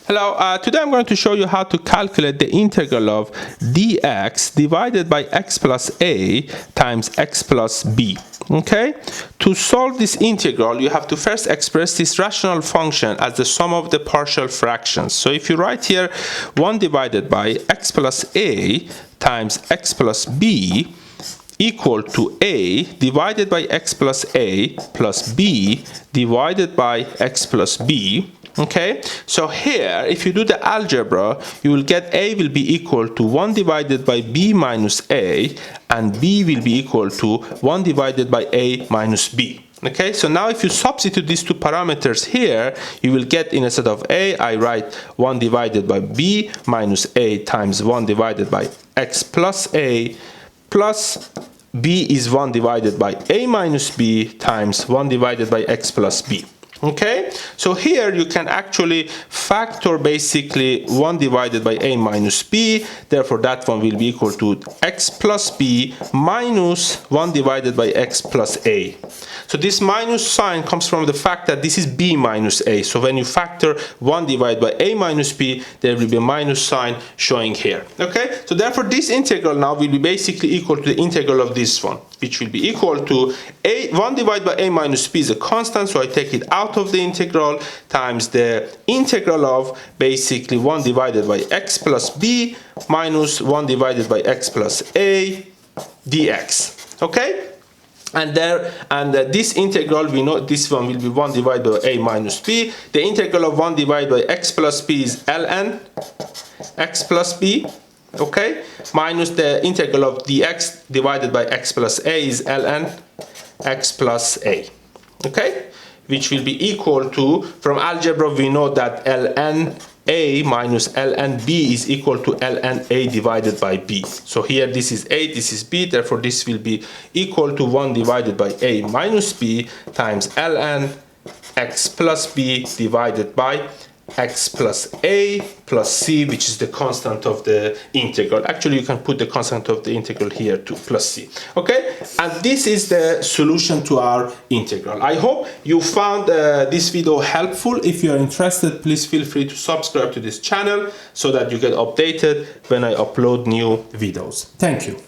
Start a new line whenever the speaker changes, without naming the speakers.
Hello, today I'm going to show you how to calculate the integral of dx divided by x plus a times x plus b. Okay? To solve this integral, you have to first express this rational function as the sum of the partial fractions. So if you write here 1 divided by x plus a times x plus b equal to a divided by x plus a plus b divided by x plus b. Okay, so here if you do the algebra, you will get a will be equal to 1 divided by b minus a, and b will be equal to 1 divided by a minus b. Okay, so now if you substitute these two parameters here, you will get, instead of a, I write 1 divided by b minus a times 1 divided by x plus a plus b is 1 divided by a minus b times 1 divided by x plus b. Okay, so here you can actually factor basically 1 divided by a minus b, therefore that one will be equal to x plus b minus 1 divided by x plus a. So this minus sign comes from the fact that this is b minus a, so when you factor 1 divided by a minus b, there will be a minus sign showing here. Okay, so therefore this integral now will be basically equal to the integral of this one, which will be equal to 1 divided by a minus b is a constant, so I take it out of the integral, times the integral of basically 1 divided by x plus b minus 1 divided by x plus a dx. Okay, and this integral, we know this one will be 1 divided by a minus b. The integral of 1 divided by x plus b is ln x plus b. Okay, minus the integral of dx divided by x plus a is ln x plus a. Okay, which will be equal to, from algebra we know that ln a minus ln b is equal to ln a divided by b. So here this is a, this is b, therefore this will be equal to 1 divided by a minus b times ln x plus b divided by x plus a plus c, which is the constant of the integral. Actually, you can put the constant of the integral here too, plus c. Okay, and this is the solution to our integral. I hope you found this video helpful. If you are interested, please feel free to subscribe to this channel so that you get updated when I upload new videos. Thank you.